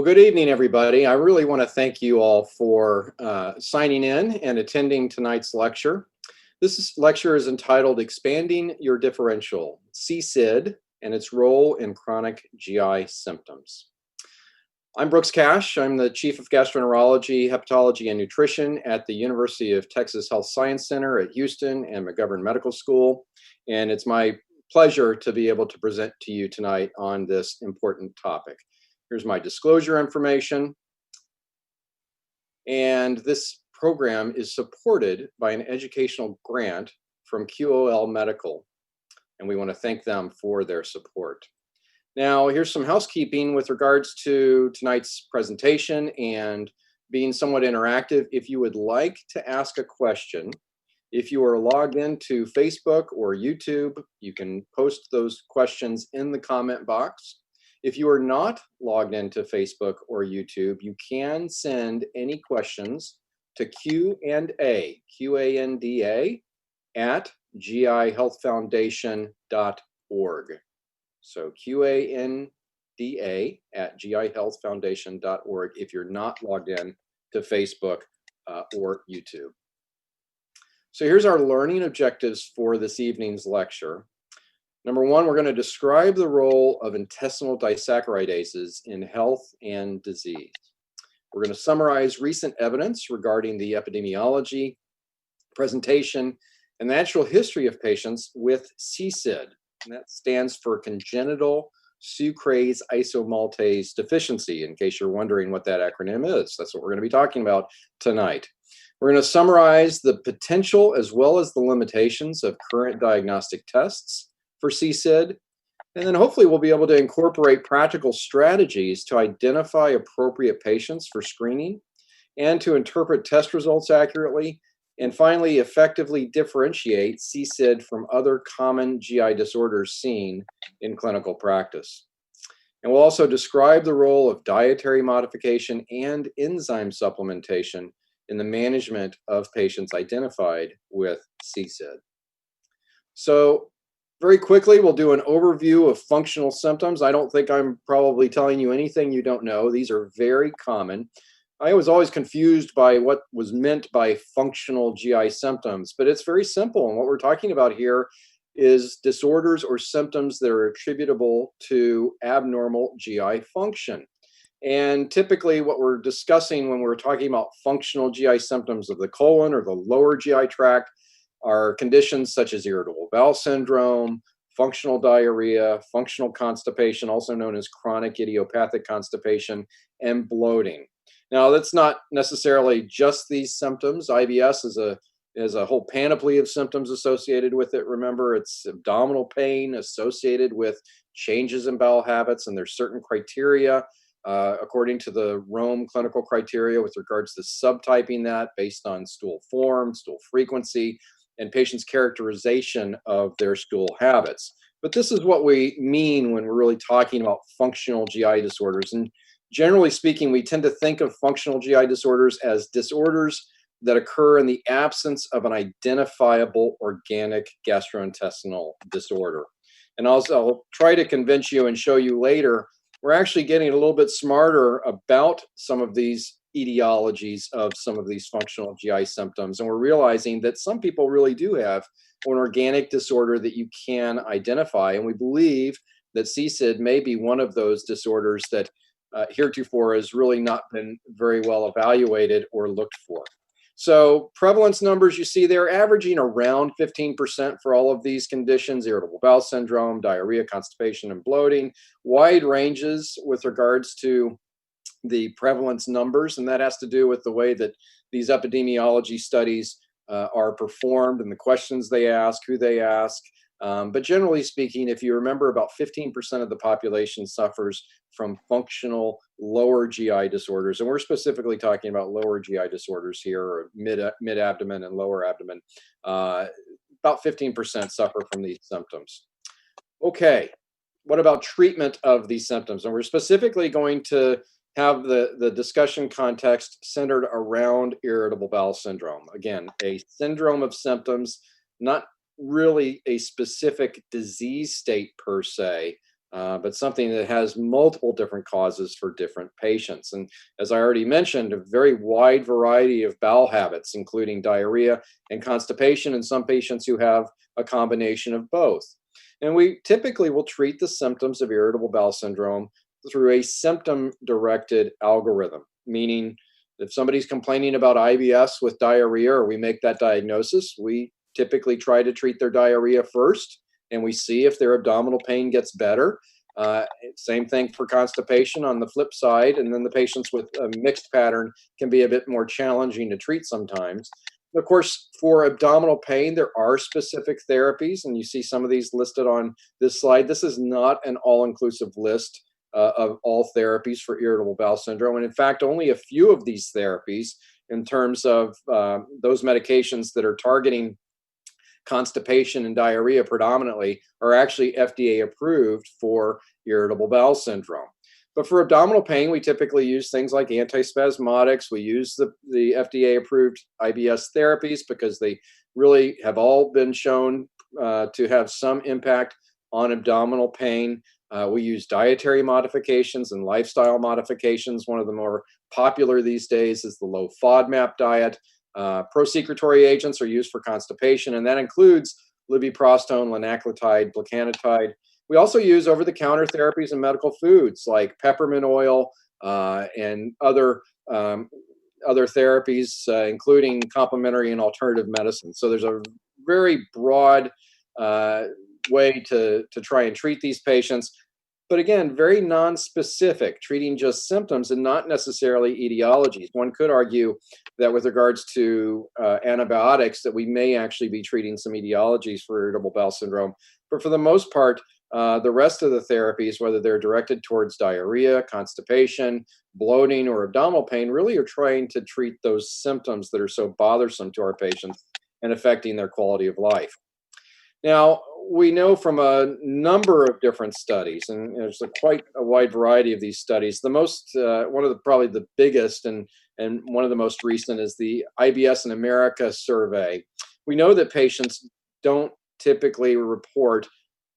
good evening, everybody. I really want to thank you all for signing in and attending tonight's lecture. Lecture is entitled Expanding Your Differential, CSID and its Role in Chronic GI Symptoms. I'm Brooks Cash. I'm the Chief of Gastroenterology, Hepatology, and Nutrition at the University of Texas Health Science Center at Houston and McGovern Medical School. And it's my pleasure to be able to present to you tonight on this important topic. Here's my disclosure information. And this program is supported by an educational grant from QOL Medical, and we want to thank them for their support. Now, here's some housekeeping with regards to tonight's presentation and being somewhat interactive. If you would like to ask a question, if you are logged into Facebook or YouTube, you can post those questions in the comment box. If you are not logged into Facebook or YouTube, you can send any questions to Q&A, Q-A-N-D-A, at gihealthfoundation.org. So Q-A-N-D-A at gihealthfoundation.org if you're not logged in to Facebook or YouTube. So here's our learning objectives for this evening's lecture. Number one, we're going to describe the role of intestinal disaccharidases in health and disease. We're going to summarize recent evidence regarding the epidemiology, presentation, and natural history of patients with CSID. And that stands for congenital sucrase isomaltase deficiency, in case you're wondering what that acronym is. That's what we're going to be talking about tonight. We're going to summarize the potential as well as the limitations of current diagnostic tests for CSID, and then hopefully we'll be able to incorporate practical strategies to identify appropriate patients for screening and to interpret test results accurately, and finally effectively differentiate CSID from other common GI disorders seen in clinical practice. And we'll also describe the role of dietary modification and enzyme supplementation in the management of patients identified with CSID. So very quickly, we'll do an overview of functional symptoms. I don't think I'm probably telling you anything you don't know. These are very common. I was always confused by what was meant by functional GI symptoms, but it's very simple. And what we're talking about here is disorders or symptoms that are attributable to abnormal GI function. And typically what we're discussing when we're talking about functional GI symptoms of the colon or the lower GI tract are conditions such as irritable bowel syndrome, functional diarrhea, functional constipation, also known as chronic idiopathic constipation, and bloating. Now, that's not necessarily just these symptoms. IBS is a whole panoply of symptoms associated with it. Remember, it's abdominal pain associated with changes in bowel habits, and there's certain criteria according to the Rome clinical criteria with regards to subtyping that based on stool form, stool frequency, and patients' characterization of their stool habits. But this is what we mean when we're really talking about functional GI disorders. And generally speaking, we tend to think of functional GI disorders as disorders that occur in the absence of an identifiable organic gastrointestinal disorder. And I'll try to convince you and show you later, we're actually getting a little bit smarter about some of these etiologies of some of these functional GI symptoms. And we're realizing that some people really do have an organic disorder that you can identify. And we believe that CSID may be one of those disorders that heretofore has really not been very well evaluated or looked for. So prevalence numbers you see there averaging around 15% for all of these conditions: irritable bowel syndrome, diarrhea, constipation, and bloating. Wide ranges with regards to the prevalence numbers, and that has to do with the way that these epidemiology studies are performed and the questions they ask, who they ask. But generally speaking, if you remember, about 15% of the population suffers from functional lower GI disorders. And we're specifically talking about lower GI disorders here, or mid-abdomen and lower abdomen. About 15% suffer from these symptoms. Okay, what about treatment of these symptoms? And we're specifically going to have the discussion context centered around irritable bowel syndrome. Again, a syndrome of symptoms, not really a specific disease state per se, but something that has multiple different causes for different patients. And as I already mentioned, a very wide variety of bowel habits, including diarrhea and constipation in some patients who have a combination of both. And we typically will treat the symptoms of irritable bowel syndrome through a symptom-directed algorithm, meaning if somebody's complaining about IBS with diarrhea, or we make that diagnosis, we typically try to treat their diarrhea first, and we see if their abdominal pain gets better. Same thing for constipation on the flip side, and then the patients with a mixed pattern can be a bit more challenging to treat sometimes. Of course, for abdominal pain, there are specific therapies, and you see some of these listed on this slide. This is not an all-inclusive list of all therapies for irritable bowel syndrome. And in fact, only a few of these therapies, in terms of those medications that are targeting constipation and diarrhea predominantly, are actually FDA approved for irritable bowel syndrome. But for abdominal pain, we typically use things like antispasmodics. We use the FDA approved IBS therapies because they really have all been shown to have some impact on abdominal pain. We use dietary modifications and lifestyle modifications. One of the more popular these days is the low FODMAP diet. Prosecretory agents are used for constipation, and that includes libiprostone, linaclotide, blecanatide. We also use over-the-counter therapies and medical foods like peppermint oil and other therapies, including complementary and alternative medicine. So there's a very broad way to try and treat these patients. But again, very non-specific, treating just symptoms and not necessarily etiologies. One could argue that with regards to antibiotics, that we may actually be treating some etiologies for irritable bowel syndrome. But for the most part, the rest of the therapies, whether they're directed towards diarrhea, constipation, bloating, or abdominal pain, really are trying to treat those symptoms that are so bothersome to our patients and affecting their quality of life. Now, we know from a number of different studies, and there's quite a wide variety of these studies. The most, one of the probably the biggest and one of the most recent is the IBS in America survey. We know that patients don't typically report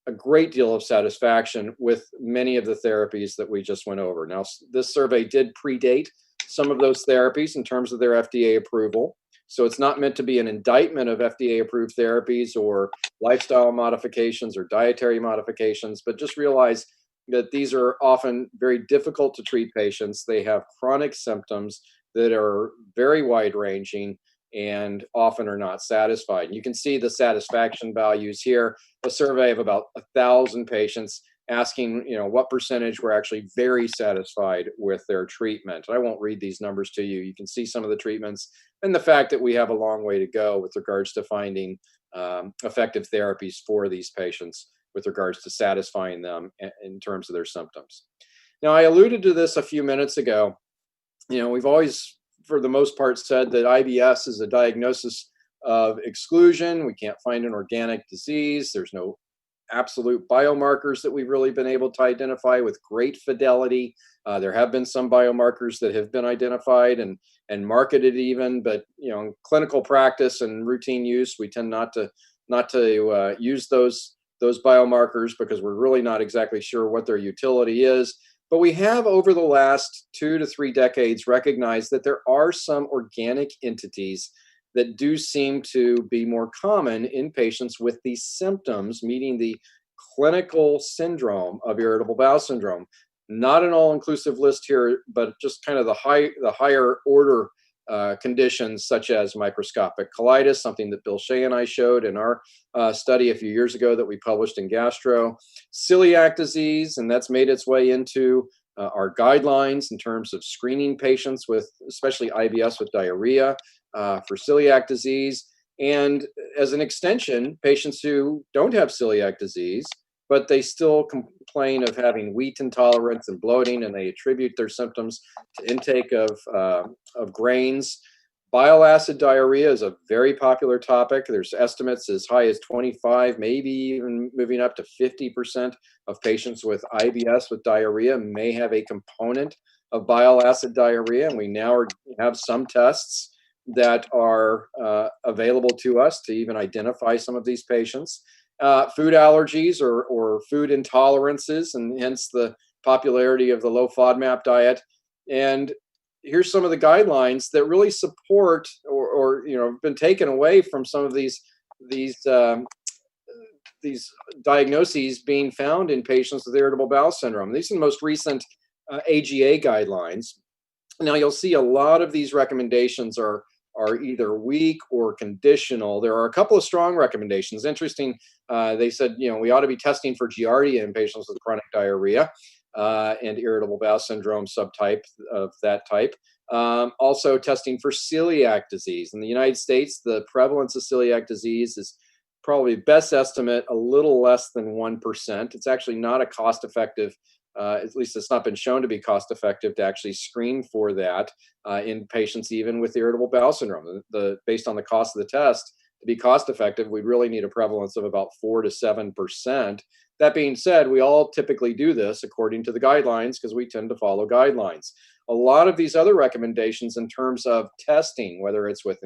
a great deal of satisfaction with many of the therapies that we just went over. Now, this survey did predate some of those therapies in terms of their FDA approval. So it's not meant to be an indictment of FDA-approved therapies or lifestyle modifications or dietary modifications, but just realize that these are often very difficult to treat patients. They have chronic symptoms that are very wide-ranging and often are not satisfied. You can see the satisfaction values here, a survey of about 1,000 patients asking, what percentage were actually very satisfied with their treatment. I won't read these numbers to you. You can see some of the treatments and the fact that we have a long way to go with regards to finding effective therapies for these patients with regards to satisfying them in terms of their symptoms. Now, I alluded to this a few minutes ago. We've always, for the most part, said that IBS is a diagnosis of exclusion. We can't find an organic disease. There's no absolute biomarkers that we've really been able to identify with great fidelity. There have been some biomarkers that have been identified and marketed even, but in clinical practice and routine use, we tend not to use those biomarkers because we're really not exactly sure what their utility is. But we have, over the last 2 to 3 decades, recognized that there are some organic entities that do seem to be more common in patients with these symptoms, meeting the clinical syndrome of irritable bowel syndrome. Not an all-inclusive list here, but just kind of the higher order conditions such as microscopic colitis, something that 𝐆𝐨𝐚𝐥 and I showed in our study a few years ago that we published in Gastro. Celiac disease, and that's made its way into our guidelines in terms of screening patients with, especially IBS with diarrhea, for celiac disease. And as an extension, patients who don't have celiac disease, but they still complain of having wheat intolerance and bloating, and they attribute their symptoms to intake of grains. Bile acid diarrhea is a very popular topic. There's estimates as high as 25, maybe even moving up to 50% of patients with IBS with diarrhea may have a component of bile acid diarrhea, and we now have some tests that are available to us to even identify some of these patients. food allergies or food intolerances, and hence the popularity of the low FODMAP diet. And here's some of the guidelines that really support or have been taken away from some of these these diagnoses being found in patients with irritable bowel syndrome. These are the most recent AGA guidelines. Now you'll see a lot of these recommendations are either weak or conditional. There are a couple of strong recommendations. Interesting, they said, we ought to be testing for Giardia in patients with chronic diarrhea and irritable bowel syndrome subtype of that type. Also testing for celiac disease. In the United States, the prevalence of celiac disease is probably best estimate a little less than 1%. It's actually not a cost-effective, at least it's not been shown to be cost-effective to actually screen for that in patients even with irritable bowel syndrome. Based on the cost of the test, to be cost-effective, we'd really need a prevalence of about 4 to 7%. That being said, we all typically do this according to the guidelines because we tend to follow guidelines. A lot of these other recommendations in terms of testing, whether it's with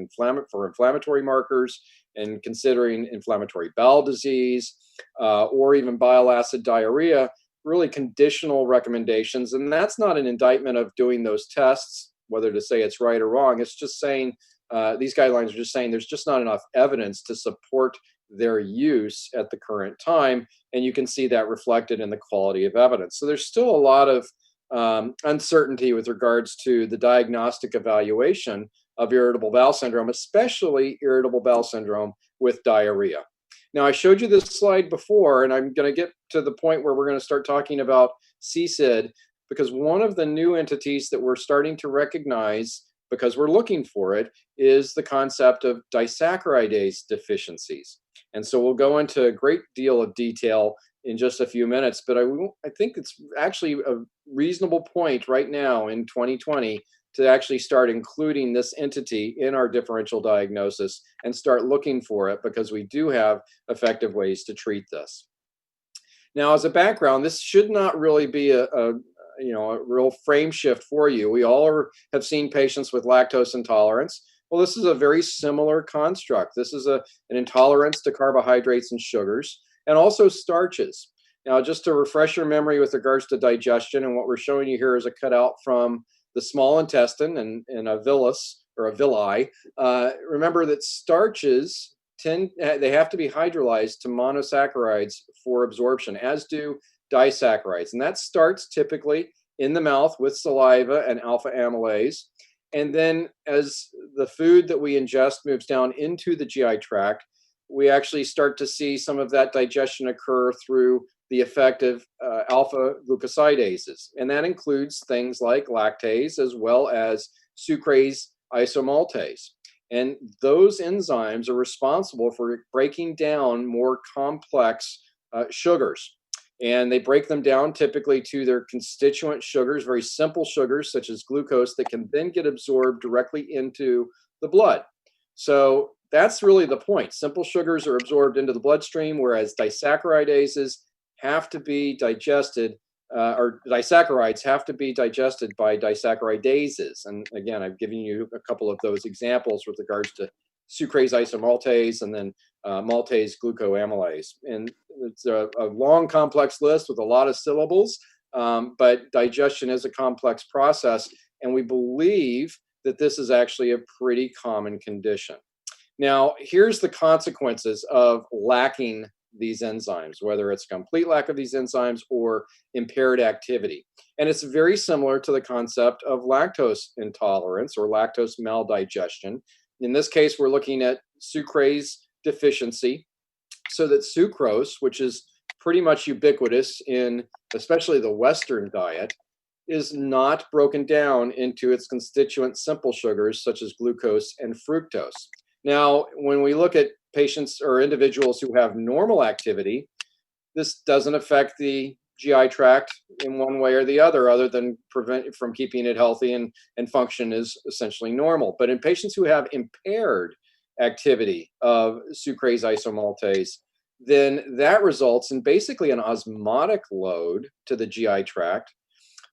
for inflammatory markers and considering inflammatory bowel disease or even bile acid diarrhea, really conditional recommendations. And that's not an indictment of doing those tests, whether to say it's right or wrong. It's just saying these guidelines are just saying there's just not enough evidence to support their use at the current time. And you can see that reflected in the quality of evidence. So there's still a lot of uncertainty with regards to the diagnostic evaluation of irritable bowel syndrome, especially irritable bowel syndrome with diarrhea. Now, I showed you this slide before, and I'm going to get to the point where we're going to start talking about CSID, because one of the new entities that we're starting to recognize, because we're looking for it, is the concept of disaccharidase deficiencies. And so we'll go into a great deal of detail in just a few minutes, but I think it's actually a reasonable point right now in 2020 to actually start including this entity in our differential diagnosis and start looking for it, because we do have effective ways to treat this. Now, as a background, this should not really be a real frame shift for you. We all have seen patients with lactose intolerance. Well, this is a very similar construct. This is an intolerance to carbohydrates and sugars, and also starches. Now, just to refresh your memory with regards to digestion, and what we're showing you here is a cutout from the small intestine and a villus or a villi. Remember that starches they have to be hydrolyzed to monosaccharides for absorption, as do disaccharides. And that starts typically in the mouth with saliva and alpha amylase. And then as the food that we ingest moves down into the GI tract, we actually start to see some of that digestion occur through the effect of alpha glucosidases. And that includes things like lactase as well as sucrase isomaltase. And those enzymes are responsible for breaking down more complex sugars. And they break them down typically to their constituent sugars, very simple sugars such as glucose, that can then get absorbed directly into the blood. So that's really the point. Simple sugars are absorbed into the bloodstream, whereas disaccharidases have to be digested, or disaccharides have to be digested by disaccaridases. And again, I've given you a couple of those examples with regards to sucrase isomaltase and then maltase glucoamylase. And it's a long, complex list with a lot of syllables, but digestion is a complex process, and we believe that this is actually a pretty common condition. Now, here's the consequences of lacking these enzymes, whether it's a complete lack of these enzymes or impaired activity. And it's very similar to the concept of lactose intolerance or lactose maldigestion. In this case, we're looking at sucrase deficiency, so that sucrose, which is pretty much ubiquitous in especially the Western diet, is not broken down into its constituent simple sugars such as glucose and fructose. Now, when we look at patients or individuals who have normal activity, this doesn't affect the GI tract in one way or the other than prevent it from keeping it healthy and function is essentially normal. But in patients who have impaired activity of sucrase isomaltase, then that results in basically an osmotic load to the GI tract,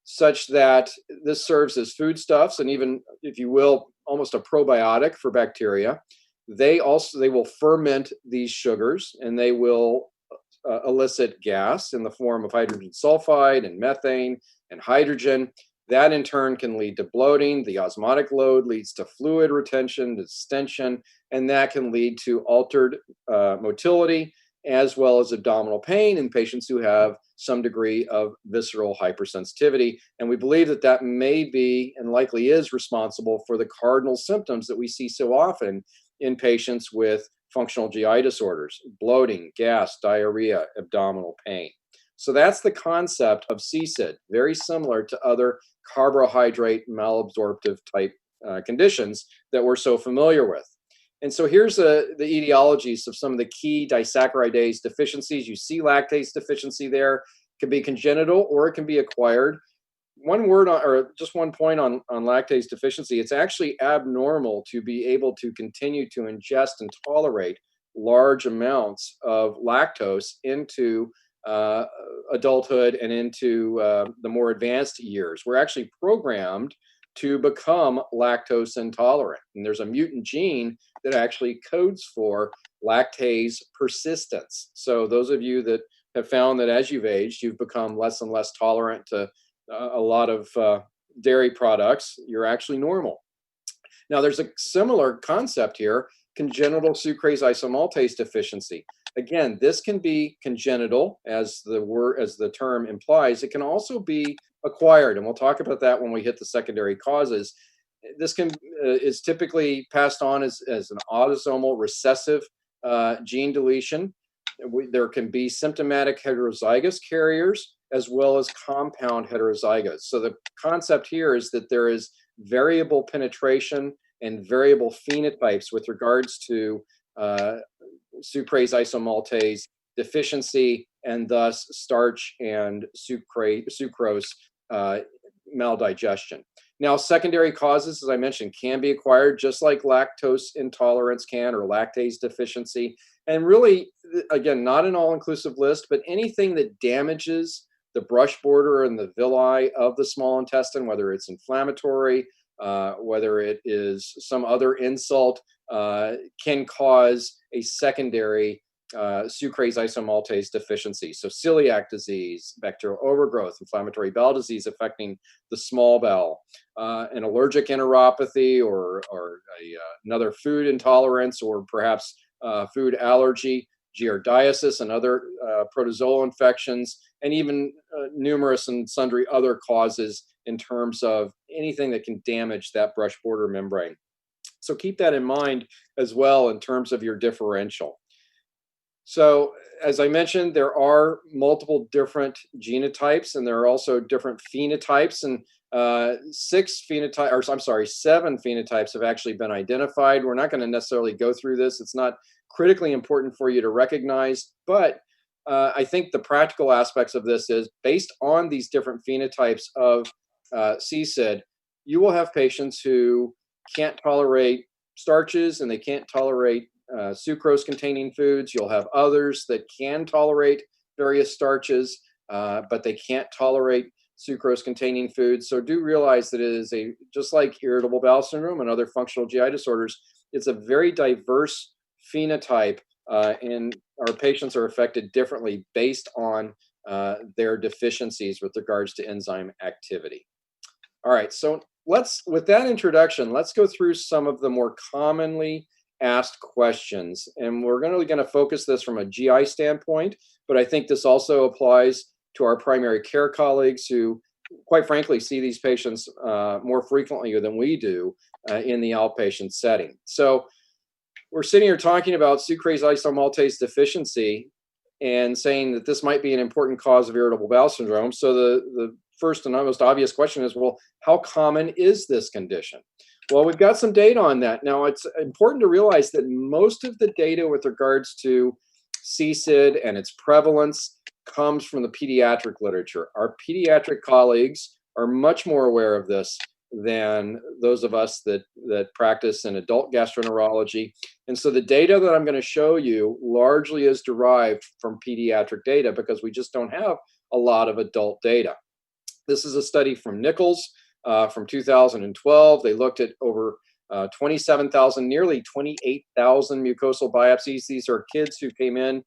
such that this serves as foodstuffs and even, if you will, almost a probiotic for bacteria. they will ferment these sugars, and they will elicit gas in the form of hydrogen sulfide and methane and hydrogen. That in turn can lead to bloating. The osmotic load leads to fluid retention, distension, and that can lead to altered motility as well as abdominal pain in patients who have some degree of visceral hypersensitivity. And we believe that that may be and likely is responsible for the cardinal symptoms that we see so often in patients with functional GI disorders: bloating, gas, diarrhea, abdominal pain. So that's the concept of CSID, very similar to other carbohydrate malabsorptive type conditions that we're so familiar with. And so here's the etiologies of some of the key disaccharidase deficiencies. You see lactase deficiency there. It can be congenital or it can be acquired. One word or just one point on lactase deficiency: it's actually abnormal to be able to continue to ingest and tolerate large amounts of lactose into adulthood and into the more advanced years. We're actually programmed to become lactose intolerant. And there's a mutant gene that actually codes for lactase persistence. So those of you that have found that as you've aged, you've become less and less tolerant to a lot of dairy products, you're actually normal. Now, there's a similar concept here: congenital sucrase isomaltase deficiency. Again, this can be congenital, as the term implies. It can also be acquired, and we'll talk about that when we hit the secondary causes. This is typically passed on as an autosomal recessive gene deletion. There can be symptomatic heterozygous carriers as well as compound heterozygous. So the concept here is that there is variable penetration and variable phenotypes with regards to sucrase isomaltase deficiency, and thus starch and sucrose maldigestion. Now, secondary causes, as I mentioned, can be acquired just like lactose intolerance can, or lactase deficiency. And really, again, not an all-inclusive list, but anything that damages the brush border and the villi of the small intestine, whether it's inflammatory, whether it is some other insult, can cause a secondary sucrase isomaltase deficiency. So celiac disease, bacterial overgrowth, inflammatory bowel disease affecting the small bowel, an allergic enteropathy, or another food intolerance, or perhaps food allergy, giardiasis and other protozoal infections, and even numerous and sundry other causes in terms of anything that can damage that brush border membrane. So keep that in mind as well in terms of your differential. So as I mentioned, there are multiple different genotypes, and there are also different phenotypes, and 7 phenotypes have actually been identified. We're not going to necessarily go through this. It's not critically important for you to recognize, but I think the practical aspects of this is, based on these different phenotypes of CSID, you will have patients who can't tolerate starches and they can't tolerate sucrose containing foods. You'll have others that can tolerate various starches, but they can't tolerate sucrose containing foods. So do realize that it is just like irritable bowel syndrome and other functional GI disorders, it's a very diverse phenotype, and our patients are affected differently based on their deficiencies with regards to enzyme activity. All right, so with that introduction, let's go through some of the more commonly asked questions. And we're going to focus this from a GI standpoint, but I think this also applies to our primary care colleagues who, quite frankly, see these patients more frequently than we do in the outpatient setting. So we're sitting here talking about sucrase isomaltase deficiency and saying that this might be an important cause of irritable bowel syndrome. So the first and most obvious question is, well, how common is this condition? Well, we've got some data on that. Now, it's important to realize that most of the data with regards to CSID and its prevalence comes from the pediatric literature. Our pediatric colleagues are much more aware of this than those of us that practice in adult gastroenterology. And so the data that I'm going to show you largely is derived from pediatric data because we just don't have a lot of adult data. This is a study from Nichols from 2012. They looked at over 27,000, nearly 28,000 mucosal biopsies. These are kids who came in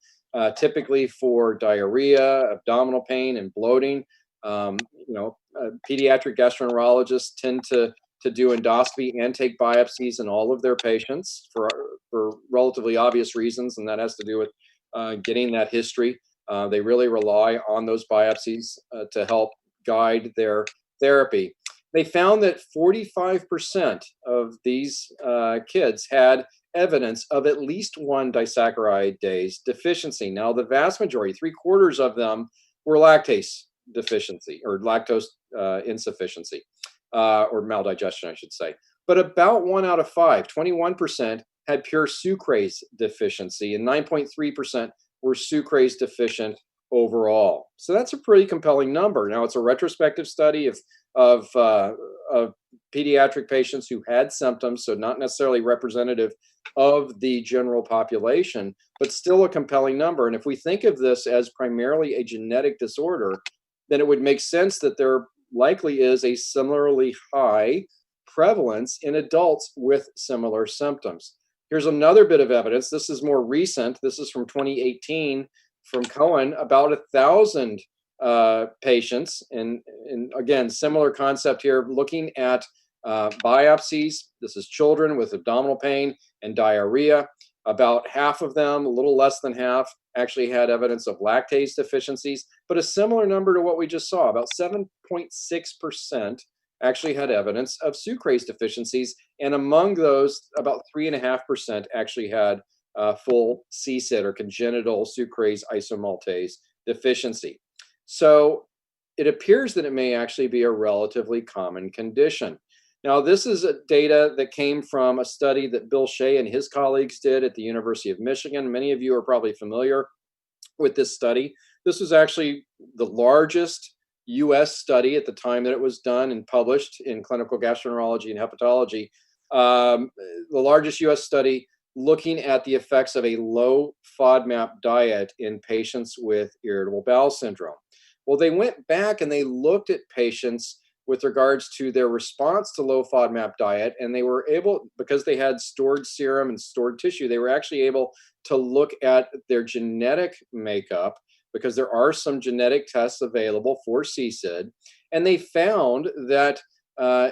typically for diarrhea, abdominal pain, and bloating. Pediatric gastroenterologists tend to do endoscopy and take biopsies in all of their patients for relatively obvious reasons, and that has to do with getting that history. They really rely on those biopsies to help guide their therapy. They found that 45% of these kids had evidence of at least one disaccharide deficiency. Now, the vast majority, 3/4 of them, were lactase deficiency or lactose insufficiency or maldigestion, I should say. But about 1 out of 5, 21%, had pure sucrase deficiency, and 9.3% were sucrase deficient overall. So that's a pretty compelling number. Now, it's a retrospective study of pediatric patients who had symptoms, so not necessarily representative of the general population, but still a compelling number. And if we think of this as primarily a genetic disorder, then it would make sense that there likely is a similarly high prevalence in adults with similar symptoms. Here's another bit of evidence. This is more recent. This is from 2018 from Cohen, about 1,000 patients. And again, similar concept here, looking at biopsies. This is children with abdominal pain and diarrhea. About half of them, a little less than half, actually had evidence of lactase deficiencies, but a similar number to what we just saw. About 7.6% actually had evidence of sucrase deficiencies, and among those, about 3.5% actually had full CSID or congenital sucrase isomaltase deficiency. So it appears that it may actually be a relatively common condition. Now, this is data that came from a study that Bill Shea and his colleagues did at the University of Michigan. Many of you are probably familiar with this study. This was actually the largest US study at the time that it was done and published in clinical gastroenterology and hepatology. The largest US study looking at the effects of a low FODMAP diet in patients with irritable bowel syndrome. Well, they went back and they looked at patients with regards to their response to low FODMAP diet, and they were able, because they had stored serum and stored tissue, they were actually able to look at their genetic makeup, because there are some genetic tests available for CSID, and they found that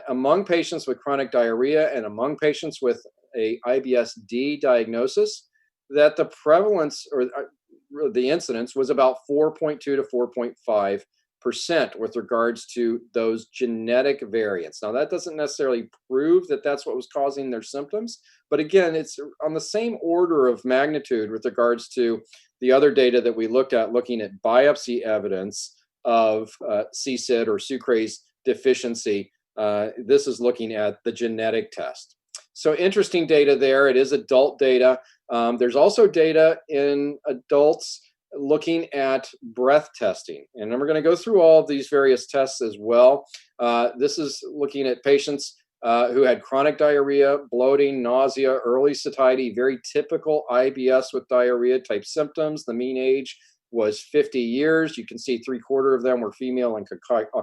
among patients with chronic diarrhea and among patients with a IBS-D diagnosis, that the prevalence or the incidence was about 4.2 to 4.5% with regards to those genetic variants. Now, that doesn't necessarily prove that that's what was causing their symptoms, but again, it's on the same order of magnitude with regards to the other data that we looked at, looking at biopsy evidence of CSID or sucrase deficiency. This is looking at the genetic test. So interesting data there. It is adult data. There's also data in adults looking at breath testing. And then we're going to go through all of these various tests as well. This is looking at patients who had chronic diarrhea, bloating, nausea, early satiety, very typical IBS with diarrhea type symptoms. The mean age was 50 years. You can see 3/4 of them were female and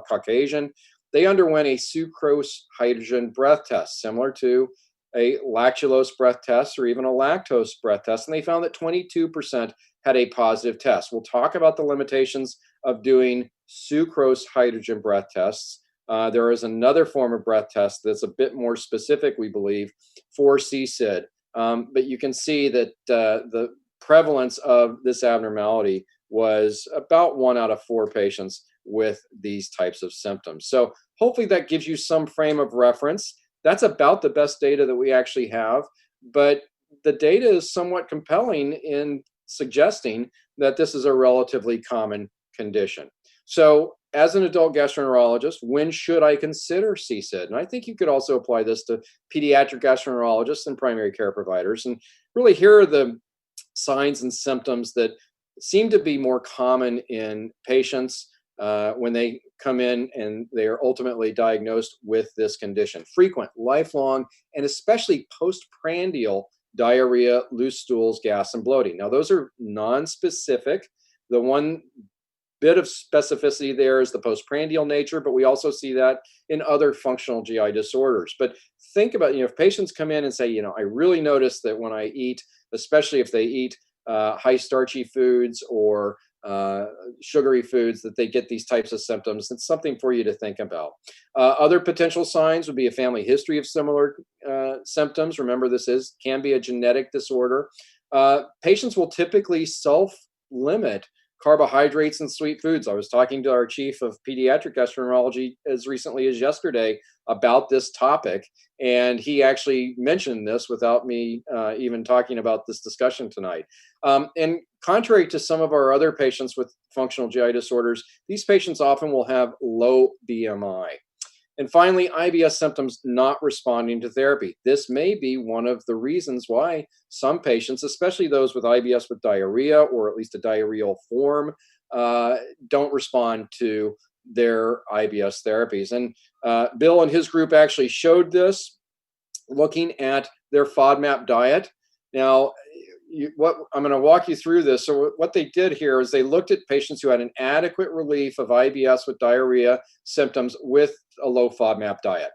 Caucasian. They underwent a sucrose hydrogen breath test, similar to a lactulose breath test or even a lactose breath test, and they found that 22% had a positive test. We'll talk about the limitations of doing sucrose hydrogen breath tests. There is another form of breath test that's a bit more specific, we believe, for CSID, but you can see that the prevalence of this abnormality was about 1 out of 4 patients with these types of symptoms. So hopefully that gives you some frame of reference. That's about the best data that we actually have, but the data is somewhat compelling in suggesting that this is a relatively common condition. So as an adult gastroenterologist, when should I consider CSID? And I think you could also apply this to pediatric gastroenterologists and primary care providers. And really, here are the signs and symptoms that seem to be more common in patients when they come in and they are ultimately diagnosed with this condition. Frequent, lifelong, and especially postprandial diarrhea, loose stools, gas, and bloating. Now, those are non-specific. The one bit of specificity there is the postprandial nature, but we also see that in other functional GI disorders. But think about, if patients come in and say, I really notice that when I eat, especially if they eat high starchy foods or sugary foods, that they get these types of symptoms. It's something for you to think about. Other potential signs would be a family history of similar symptoms. Remember, can be a genetic disorder. Patients will typically self-limit carbohydrates and sweet foods. I was talking to our chief of pediatric gastroenterology as recently as yesterday about this topic, and he actually mentioned this without me even talking about this discussion tonight. And contrary to some of our other patients with functional GI disorders, these patients often will have low BMI. And finally, IBS symptoms not responding to therapy. This may be one of the reasons why some patients, especially those with IBS with diarrhea or at least a diarrheal form, don't respond to their IBS therapies. And Bill and his group actually showed this looking at their FODMAP diet. Now, I'm going to walk you through this. So what they did here is they looked at patients who had an adequate relief of IBS with diarrhea symptoms with a low FODMAP diet.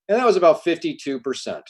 And that was about 52%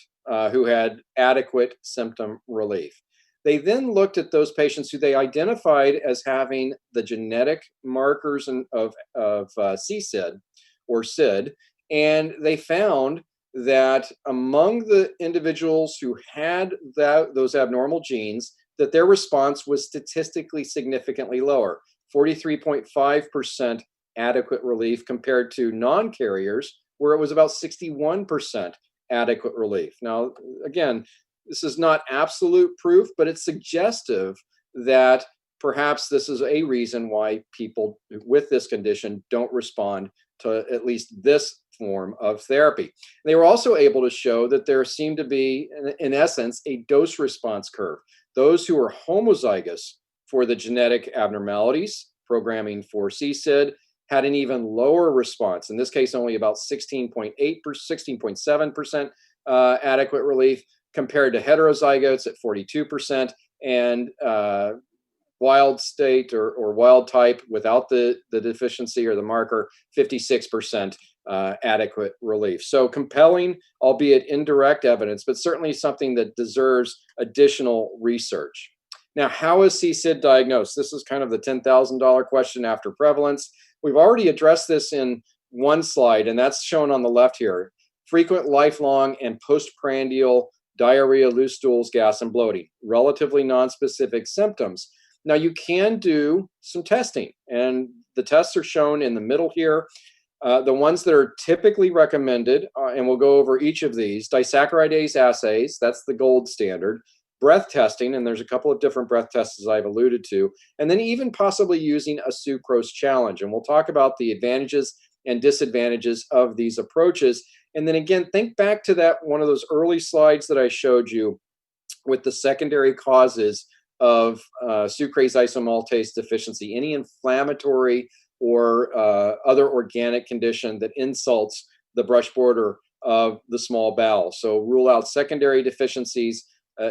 who had adequate symptom relief. They then looked at those patients who they identified as having the genetic markers of CSID or SID, and they found that among the individuals who had those abnormal genes, that their response was statistically significantly lower, 43.5% adequate relief compared to non-carriers, where it was about 61% adequate relief. Now, again, this is not absolute proof, but it's suggestive that perhaps this is a reason why people with this condition don't respond to at least this form of therapy. They were also able to show that there seemed to be, in essence, a dose response curve. Those who were homozygous for the genetic abnormalities, programming for CSID, had an even lower response. In this case, only about 16.7% adequate relief compared to heterozygotes at 42% and wild state or wild type without the deficiency or the marker, 56% adequate relief. So compelling, albeit indirect evidence, but certainly something that deserves additional research. Now, how is CSID diagnosed? This is kind of the $10,000 question after prevalence. We've already addressed this in one slide, and that's shown on the left here. Frequent, lifelong, and postprandial diarrhea, loose stools, gas, and bloating. Relatively nonspecific symptoms. Now, you can do some testing, and the tests are shown in the middle here. The ones that are typically recommended, and we'll go over each of these, disaccharидase assays, that's the gold standard, breath testing, and there's a couple of different breath tests as I've alluded to, and then even possibly using a sucrose challenge. And we'll talk about the advantages and disadvantages of these approaches. And then again, think back to that one of those early slides that I showed you with the secondary causes of sucrase isomaltase deficiency, any inflammatory or other organic condition that insults the brush border of the small bowel. So rule out secondary deficiencies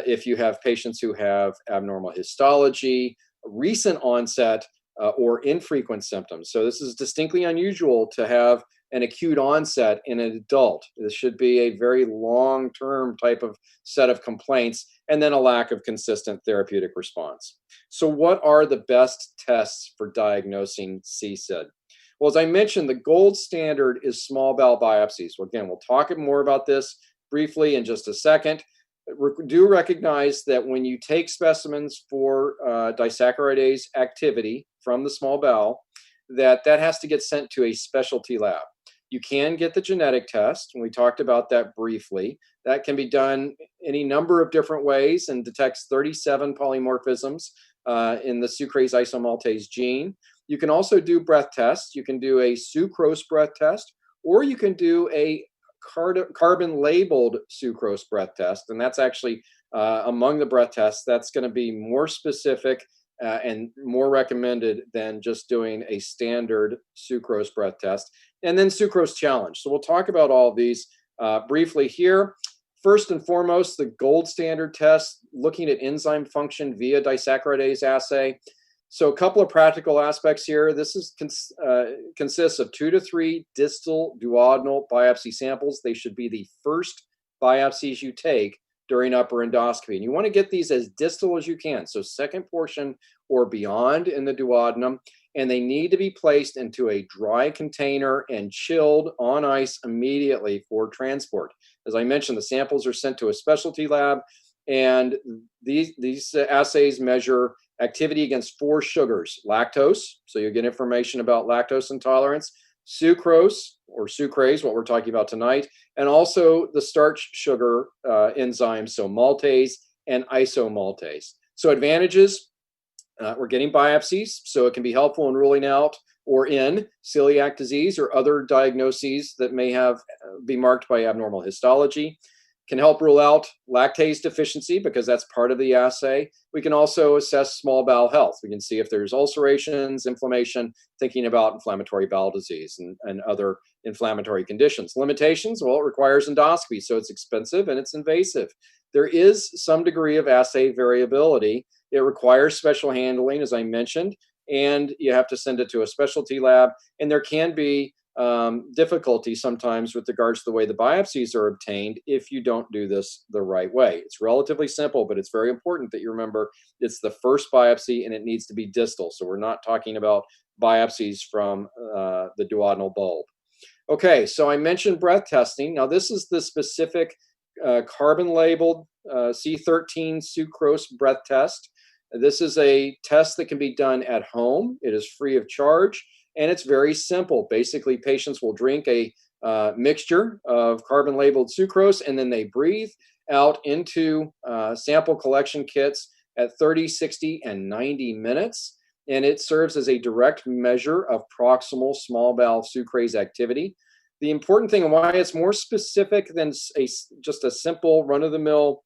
if you have patients who have abnormal histology, recent onset, or infrequent symptoms. So this is distinctly unusual to have an acute onset in an adult. This should be a very long-term type of set of complaints, and then a lack of consistent therapeutic response. So what are the best tests for diagnosing CSID? Well, as I mentioned, the gold standard is small bowel biopsies. Well, again, we'll talk more about this briefly in just a second. Do recognize that when you take specimens for disaccharidase activity from the small bowel, that has to get sent to a specialty lab. You can get the genetic test, and we talked about that briefly. That can be done any number of different ways and detects 37 polymorphisms in the sucrase isomaltase gene. You can also do breath tests. You can do a sucrose breath test, or you can do a carbon-labeled sucrose breath test, and that's actually among the breath tests, that's going to be more specific and more recommended than just doing a standard sucrose breath test. And then sucrose challenge. So we'll talk about all of these briefly here. First and foremost, the gold standard test, looking at enzyme function via disaccharidase assay. So a couple of practical aspects here. This is consists of 2 to 3 distal duodenal biopsy samples. They should be the first biopsies you take during upper endoscopy. And you want to get these as distal as you can, so second portion or beyond in the duodenum. And they need to be placed into a dry container and chilled on ice immediately for transport. As I mentioned, the samples are sent to a specialty lab, and these assays measure activity against 4 sugars: lactose, so you get information about lactose intolerance; sucrose or sucrase, what we're talking about tonight, and also the starch sugar enzymes, so maltase and isomaltase. So advantages: we're getting biopsies, so it can be helpful in ruling out or in celiac disease or other diagnoses that may have be marked by abnormal histology. Can help rule out lactase deficiency because that's part of the assay. We can also assess small bowel health. We can see if there's ulcerations, inflammation, thinking about inflammatory bowel disease and other inflammatory conditions. Limitations: well, it requires endoscopy, so it's expensive and it's invasive. There is some degree of assay variability. It requires special handling, as I mentioned, and you have to send it to a specialty lab. And there can be difficulty sometimes with regards to the way the biopsies are obtained if you don't do this the right way. It's relatively simple, but it's very important that you remember it's the first biopsy and it needs to be distal. So we're not talking about biopsies from the duodenal bulb. Okay, so I mentioned breath testing. Now this is the specific carbon-labeled C13 sucrose breath test. This is a test that can be done at home. It is free of charge. And it's very simple. Basically, patients will drink a mixture of carbon-labeled sucrose, and then they breathe out into sample collection kits at 30, 60, and 90 minutes. And it serves as a direct measure of proximal small bowel sucrase activity. The important thing and why it's more specific than just a simple run-of-the-mill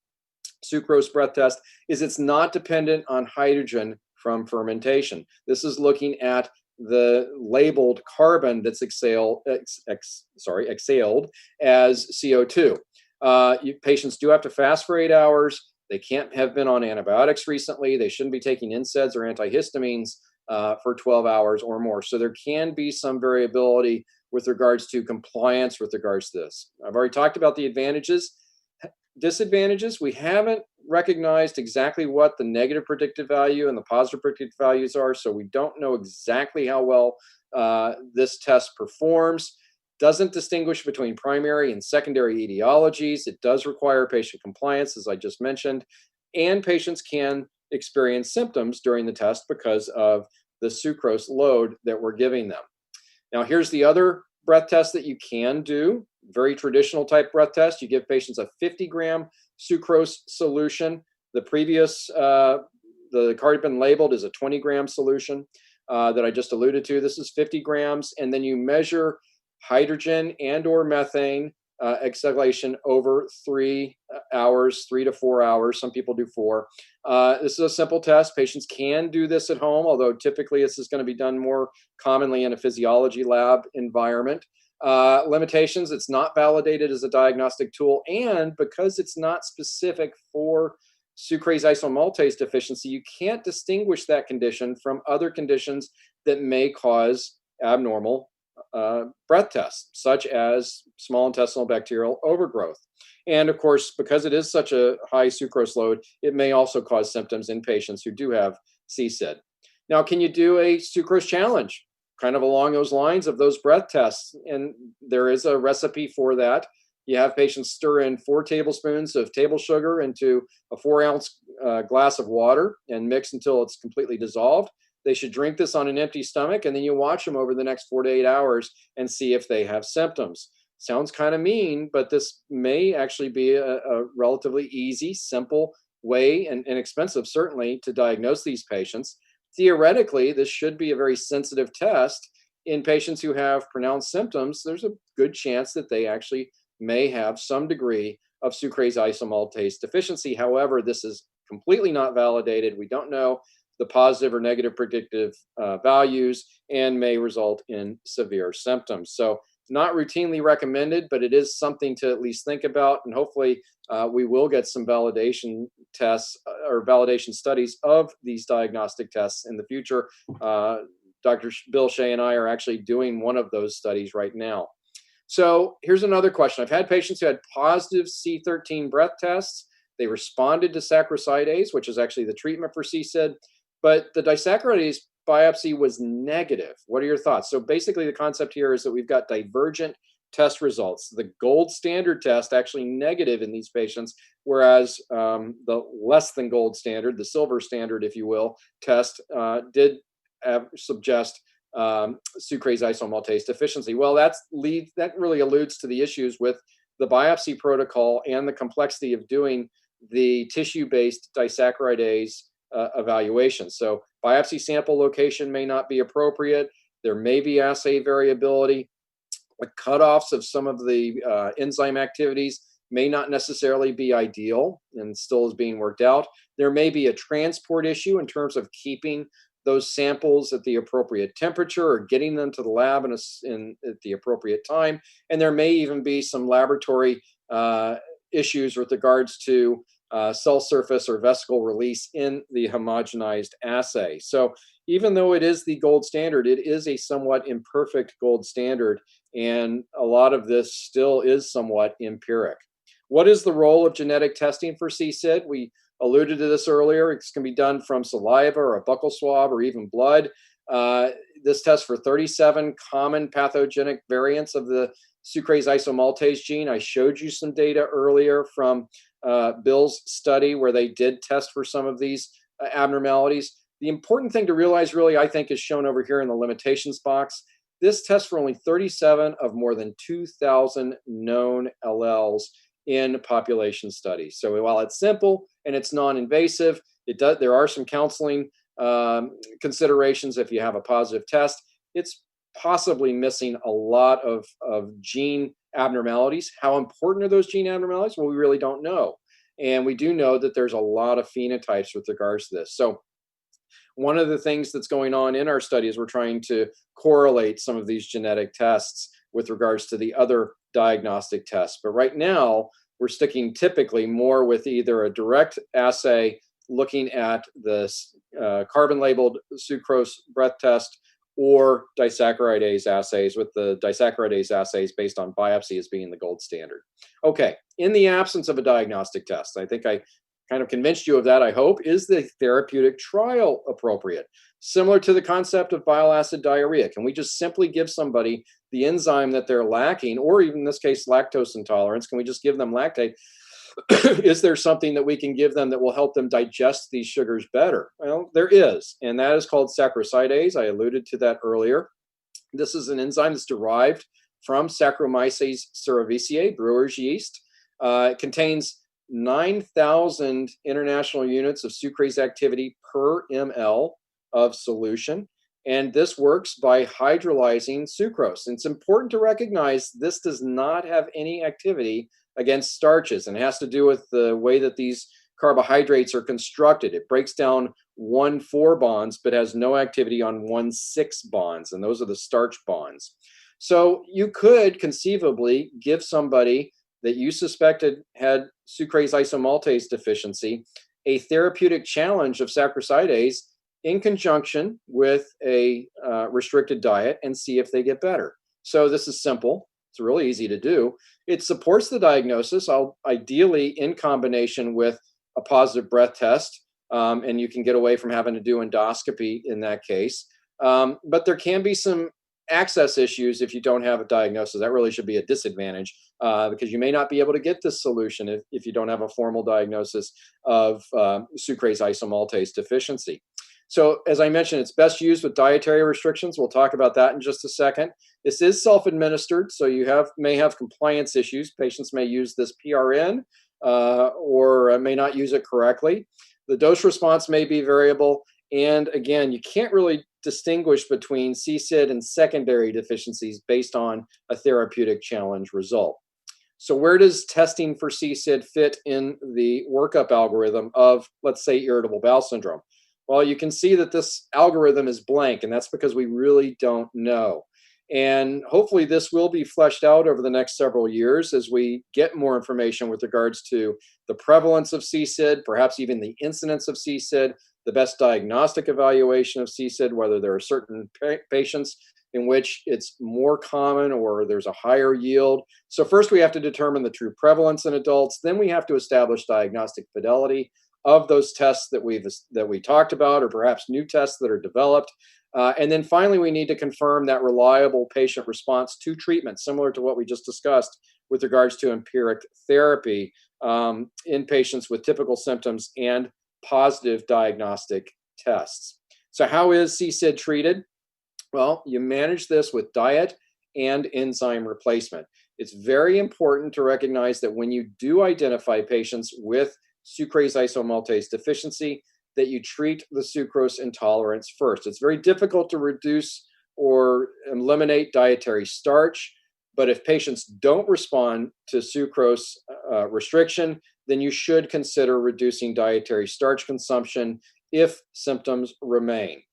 sucrose breath test is it's not dependent on hydrogen from fermentation. This is looking at the labeled carbon that's exhaled as CO2. Patients do have to fast for 8 hours. They can't have been on antibiotics recently. They shouldn't be taking NSAIDs or antihistamines for 12 hours or more. So there can be some variability with regards to compliance with regards to this. I've already talked about the advantages. Disadvantages: we haven't recognized exactly what the negative predictive value and the positive predictive values are, so we don't know exactly how well this test performs. Doesn't distinguish between primary and secondary etiologies. It does require patient compliance, as I just mentioned, and patients can experience symptoms during the test because of the sucrose load that we're giving them. Now, here's the other breath test that you can do. Very traditional type breath test. You give patients a 50-gram sucrose solution. The previous, the carbon labeled is a 20-gram solution that I just alluded to. This is 50 grams, and then you measure hydrogen and or methane exhalation over 3 hours, 3 to 4 hours. Some people do 4. This is a simple test. Patients can do this at home, although typically this is going to be done more commonly in a physiology lab environment. Limitations: it's not validated as a diagnostic tool, and because it's not specific for sucrase isomaltase deficiency, you can't distinguish that condition from other conditions that may cause abnormal breath tests, such as small intestinal bacterial overgrowth. And of course, because it is such a high sucrose load, it may also cause symptoms in patients who do have CSID. Now, can you do a sucrose challenge? Kind of along those lines of those breath tests, and there is a recipe for that. You have patients stir in 4 tablespoons of table sugar into a 4-ounce glass of water and mix until it's completely dissolved. They should drink this on an empty stomach, and then you watch them over the next 4 to 8 hours and see if they have symptoms. Sounds kind of mean, but this may actually be a relatively easy, simple way, and inexpensive certainly, to diagnose these patients. Theoretically, this should be a very sensitive test in patients who have pronounced symptoms. There's a good chance that they actually may have some degree of sucrase isomaltase deficiency. However, this is completely not validated. We don't know the positive or negative predictive values and may result in severe symptoms. So not routinely recommended, but it is something to at least think about. And hopefully we will get some validation tests or validation studies of these diagnostic tests in the future. Dr. Bill Shea and I are actually doing one of those studies right now. So here's another question. I've had patients who had positive C13 breath tests. They responded to saccharidases, which is actually the treatment for CSID, but the disaccharidase biopsy was negative. What are your thoughts? So basically the concept here is that we've got divergent test results. The gold standard test actually negative in these patients, whereas the less than gold standard, the silver standard, if you will, test did suggest sucrase isomaltase deficiency. Well, that really alludes to the issues with the biopsy protocol and the complexity of doing the tissue-based disaccharidase evaluation. So biopsy sample location may not be appropriate. There may be assay variability. The cutoffs of some of the enzyme activities may not necessarily be ideal and still is being worked out. There may be a transport issue in terms of keeping those samples at the appropriate temperature or getting them to the lab at the appropriate time. And there may even be some laboratory issues with regards to cell surface or vesicle release in the homogenized assay. So even though it is the gold standard, it is a somewhat imperfect gold standard, and a lot of this still is somewhat empiric. What is the role of genetic testing for CSID? We alluded to this earlier. It's going to be done from saliva or a buccal swab or even blood. This tests for 37 common pathogenic variants of the sucrase isomaltase gene. I showed you some data earlier from Bill's study where they did test for some of these abnormalities. The important thing to realize, really, I think, is shown over here in the limitations box. This tests for only 37 of more than 2,000 known alleles in population studies. So while it's simple and it's non-invasive, there are some counseling considerations if you have a positive test. It's possibly missing a lot of gene abnormalities. How important are those gene abnormalities? Well, we really don't know. And we do know that there's a lot of phenotypes with regards to this. So one of the things that's going on in our study is we're trying to correlate some of these genetic tests with regards to the other diagnostic tests. But right now, we're sticking typically more with either a direct assay looking at the carbon-labeled sucrose breath test or disaccharidase assays, with the disaccharidase assays based on biopsy as being the gold standard. Okay, in the absence of a diagnostic test, I think I kind of convinced you of that, I hope. Is the therapeutic trial appropriate? Similar to the concept of bile acid diarrhea, can we just simply give somebody the enzyme that they're lacking, or even in this case, lactose intolerance? Can we just give them lactate? Is there something that we can give them that will help them digest these sugars better? Well, there is, and that is called saccharidases. I alluded to that earlier. This is an enzyme that's derived from Saccharomyces cerevisiae, brewer's yeast. It contains 9,000 international units of sucrase activity per ml of solution. And this works by hydrolyzing sucrose. And it's important to recognize this does not have any activity against starches, and it has to do with the way that these carbohydrates are constructed. It breaks down 1,4 bonds, but has no activity on 1,6 bonds, and those are the starch bonds. So you could conceivably give somebody that you suspected had sucrase isomaltase deficiency a therapeutic challenge of saccharidases in conjunction with a restricted diet and see if they get better. So this is simple. It's really easy to do. It supports the diagnosis, ideally in combination with a positive breath test, and you can get away from having to do endoscopy in that case. But there can be some access issues if you don't have a diagnosis. That really should be a disadvantage because you may not be able to get this solution if you don't have a formal diagnosis of sucrase isomaltase deficiency. So as I mentioned, it's best used with dietary restrictions. We'll talk about that in just a second. This is self-administered, so you may have compliance issues. Patients may use this PRN or may not use it correctly. The dose response may be variable. And again, you can't really distinguish between CSID and secondary deficiencies based on a therapeutic challenge result. So where does testing for CSID fit in the workup algorithm of, let's say, irritable bowel syndrome? Well, you can see that this algorithm is blank, and that's because we really don't know. And hopefully this will be fleshed out over the next several years as we get more information with regards to the prevalence of CSID, perhaps even the incidence of CSID, the best diagnostic evaluation of CSID, whether there are certain patients in which it's more common or there's a higher yield. So first we have to determine the true prevalence in adults. Then we have to establish diagnostic fidelity of those tests that we talked about, or perhaps new tests that are developed. And then finally, we need to confirm that reliable patient response to treatment, similar to what we just discussed with regards to empiric therapy in patients with typical symptoms and positive diagnostic tests. So how is CSID treated? Well, you manage this with diet and enzyme replacement. It's very important to recognize that when you do identify patients with sucrase isomaltase deficiency, that you treat the sucrose intolerance first. It's very difficult to reduce or eliminate dietary starch, but if patients don't respond to sucrose restriction, then you should consider reducing dietary starch consumption if symptoms remain.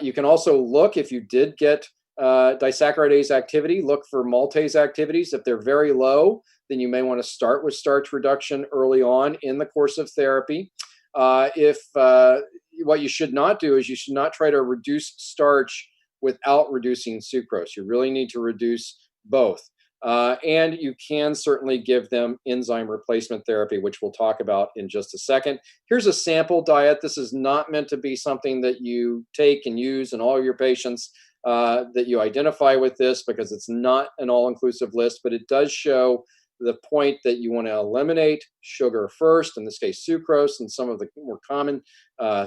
You can also look, if you did get disaccharidase activity, look for maltase activities. If they're very low, then you may want to start with starch reduction early on in the course of therapy. What you should not do is you should not try to reduce starch without reducing sucrose. You really need to reduce both. And you can certainly give them enzyme replacement therapy, which we'll talk about in just a second. Here's a sample diet. This is not meant to be something that you take and use in all your patients that you identify with this, because it's not an all-inclusive list, but it does show the point that you want to eliminate sugar first, in this case sucrose, and some of the more common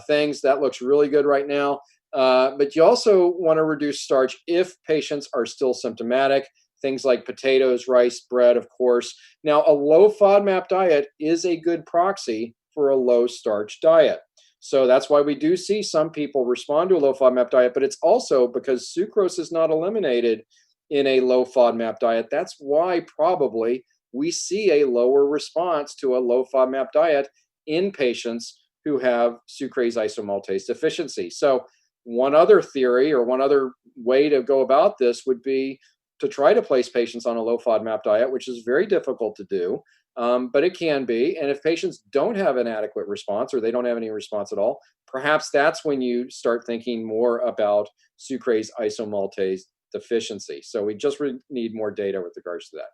things. That looks really good right now. But you also want to reduce starch if patients are still symptomatic. Things like potatoes, rice, bread, of course. Now, a low FODMAP diet is a good proxy for a low starch diet. So that's why we do see some people respond to a low FODMAP diet, but it's also because sucrose is not eliminated in a low FODMAP diet. That's why probably we see a lower response to a low FODMAP diet in patients who have sucrase isomaltase deficiency. So one other theory, or one other way to go about this, would be to try to place patients on a low FODMAP diet, which is very difficult to do, but it can be. And if patients don't have an adequate response, or they don't have any response at all, perhaps that's when you start thinking more about sucrase isomaltase deficiency. So we just need more data with regards to that.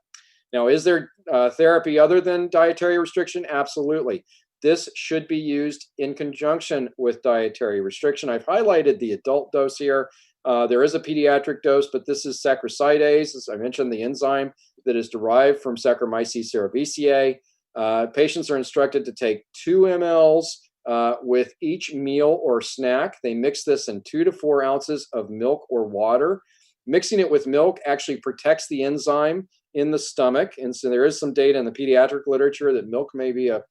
Now, is there therapy other than dietary restriction? Absolutely. This should be used in conjunction with dietary restriction. I've highlighted the adult dose here. There is a pediatric dose, but this is saccharide, as I mentioned, the enzyme that is derived from Saccharomyces cerevisiae. Patients are instructed to take 2 mLs with each meal or snack. They mix this in 2 to 4 ounces of milk or water. Mixing it with milk actually protects the enzyme in the stomach. And so there is some data in the pediatric literature that milk may be a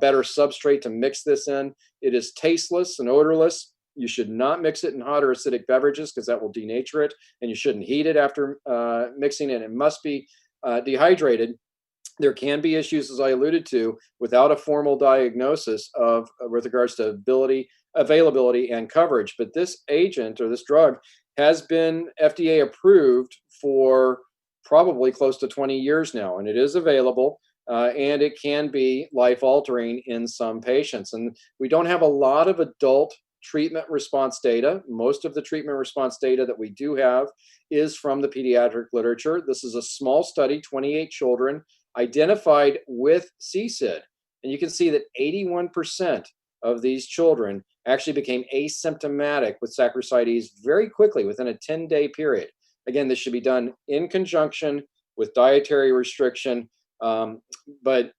better substrate to mix this in. It is tasteless and odorless. You should not mix it in hot or acidic beverages, because that will denature it, and you shouldn't heat it after mixing it. It must be dehydrated. There can be issues, as I alluded to, without a formal diagnosis of with regards to availability and coverage. But this agent, or this drug, has been FDA approved for probably close to 20 years now, and it is available, and it can be life-altering in some patients. And we don't have a lot of adult treatment response data. Most of the treatment response data that we do have is from the pediatric literature. This is a small study, 28 children identified with CSID. And you can see that 81% of these children actually became asymptomatic with saccharide very quickly, within a 10-day period. Again, this should be done in conjunction with dietary restriction, but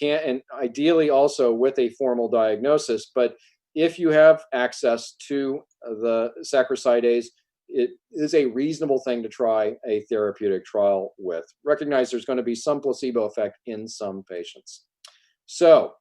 and ideally also with a formal diagnosis. But if you have access to the saccharide, it is a reasonable thing to try a therapeutic trial with. Recognize there's going to be some placebo effect in some patients. So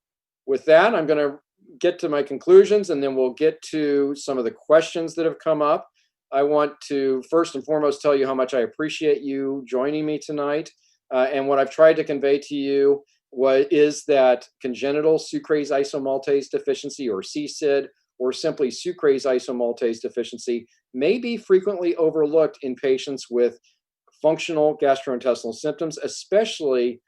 with that, I'm going to get to my conclusions, and then we'll get to some of the questions that have come up. I want to first and foremost tell you how much I appreciate you joining me tonight. And what I've tried to convey to you is that congenital sucrase isomaltase deficiency, or CSID, or simply sucrase isomaltase deficiency may be frequently overlooked in patients with functional gastrointestinal symptoms, especially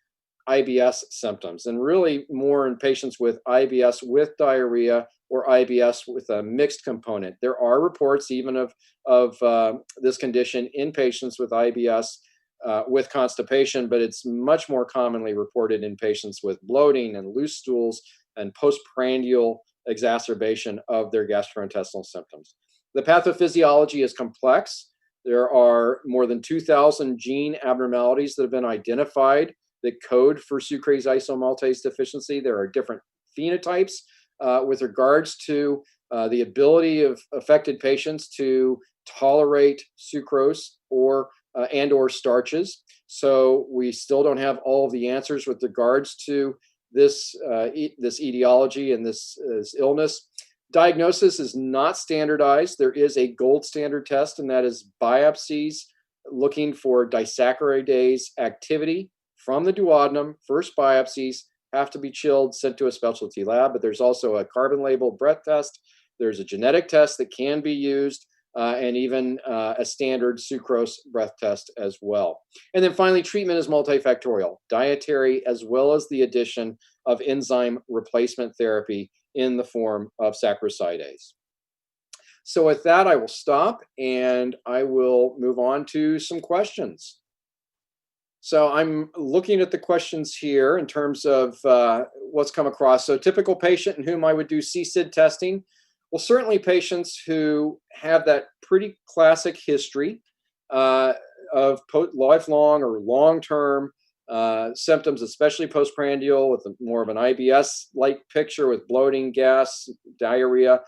IBS symptoms, and really more in patients with IBS with diarrhea or IBS with a mixed component. There are reports even of this condition in patients with IBS with constipation, but it's much more commonly reported in patients with bloating and loose stools and postprandial exacerbation of their gastrointestinal symptoms. The pathophysiology is complex. There are more than 2,000 gene abnormalities that have been identified that code for sucrase isomaltase deficiency. There are different phenotypes with regards to the ability of affected patients to tolerate sucrose or and/or starches. So we still don't have all of the answers with regards to this etiology and this illness. Diagnosis is not standardized. There is a gold standard test, and that is biopsies looking for disaccharidase activity from the duodenum. First biopsies have to be chilled, sent to a specialty lab, but there's also a carbon labeled breath test. There's a genetic test that can be used, and even a standard sucrose breath test as well. And then finally, treatment is multifactorial, dietary, as well as the addition of enzyme replacement therapy in the form of saccharidase. So with that, I will stop and I will move on to some questions. So I'm looking at the questions here in terms of what's come across. So typical patient in whom I would do CSID testing. Well, certainly patients who have that pretty classic history of lifelong or long-term symptoms, especially postprandial with more of an IBS-like picture with bloating, gas, diarrhea,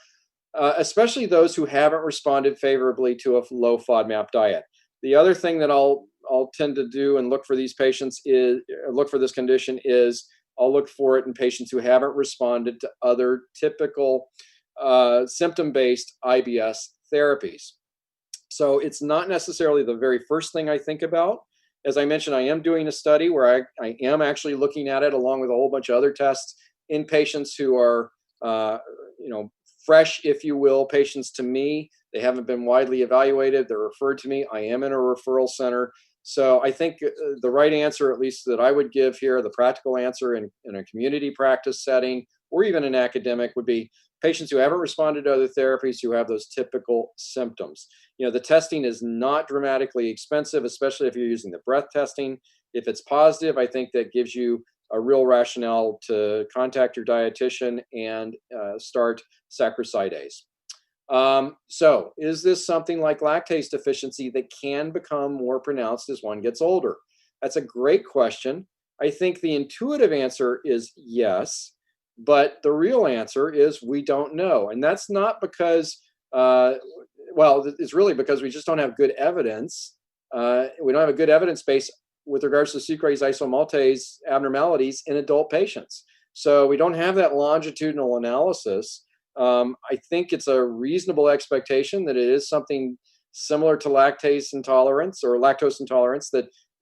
especially those who haven't responded favorably to a low FODMAP diet. The other thing that I'll tend to do and look for these patients is, look for this condition is, I'll look for it in patients who haven't responded to other typical symptom-based IBS therapies. So it's not necessarily the very first thing I think about. As I mentioned, I am doing a study where I am actually looking at it along with a whole bunch of other tests in patients who are, fresh, if you will, patients to me. They haven't been widely evaluated. They're referred to me. I am in a referral center. So I think the right answer, at least that I would give here, the practical answer in a community practice setting or even an academic, would be patients who haven't responded to other therapies who have those typical symptoms. The testing is not dramatically expensive, especially if you're using the breath testing. If it's positive, I think that gives you a real rationale to contact your dietitian and start saccharidase. So is this something like lactase deficiency that can become more pronounced as one gets older? That's a great question. I think the intuitive answer is yes, but the real answer is we don't know. And that's not because, it's really because we just don't have good evidence. We don't have a good evidence base with regards to sucrase isomaltase abnormalities in adult patients. So we don't have that longitudinal analysis. I think it's a reasonable expectation that it is something similar to lactase intolerance or lactose intolerance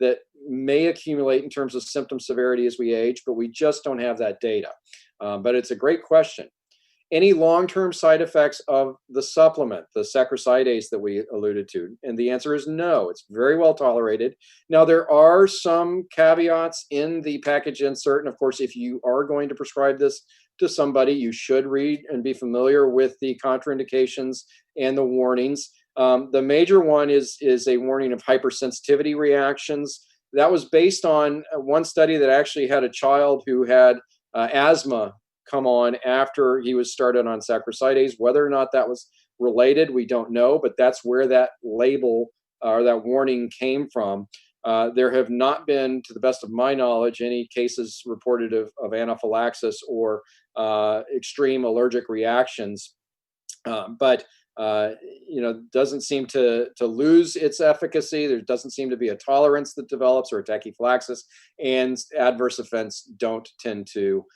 that may accumulate in terms of symptom severity as we age, but we just don't have that data. But it's a great question. Any long-term side effects of the supplement, the saccharidase that we alluded to? And the answer is no. It's very well tolerated. Now, there are some caveats in the package insert. And of course, if you are going to prescribe this to somebody, you should read and be familiar with the contraindications and the warnings. The major one is a warning of hypersensitivity reactions. That was based on one study that actually had a child who had asthma come on after he was started on saccharidase. Whether or not that was related, we don't know, but that's where that label or that warning came from. There have not been, to the best of my knowledge, any cases reported of anaphylaxis or extreme allergic reactions, but doesn't seem to lose its efficacy. There doesn't seem to be a tolerance that develops or a tachyphylaxis, and adverse events don't tend to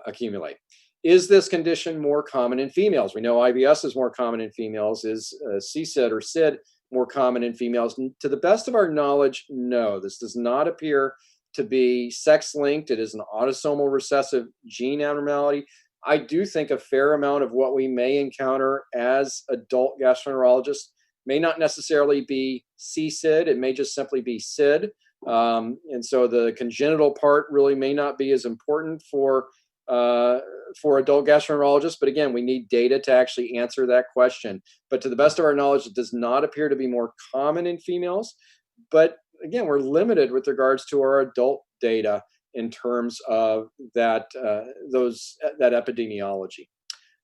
accumulate. Is this condition more common in females? We know IBS is more common in females. Is CSID or SID more common in females? To the best of our knowledge, no. This does not appear to be sex-linked. It is an autosomal recessive gene abnormality. I do think a fair amount of what we may encounter as adult gastroenterologists may not necessarily be CSID. It may just simply be SID. And so the congenital part really may not be as important for adult gastroenterologists. But again, we need data to actually answer that question. But to the best of our knowledge, it does not appear to be more common in females. But again, we're limited with regards to our adult data in terms of that epidemiology.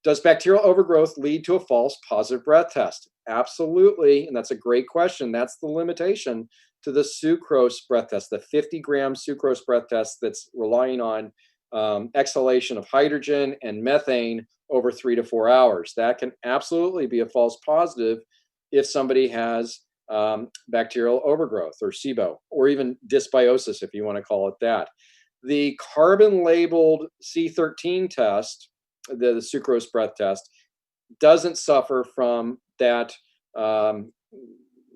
Does bacterial overgrowth lead to a false positive breath test? Absolutely, and that's a great question. That's the limitation to the sucrose breath test, the 50-gram sucrose breath test that's relying on exhalation of hydrogen and methane over 3 to 4 hours. That can absolutely be a false positive if somebody has bacterial overgrowth or SIBO, or even dysbiosis, if you want to call it that. The carbon-labeled C13 test, the sucrose breath test, doesn't suffer from that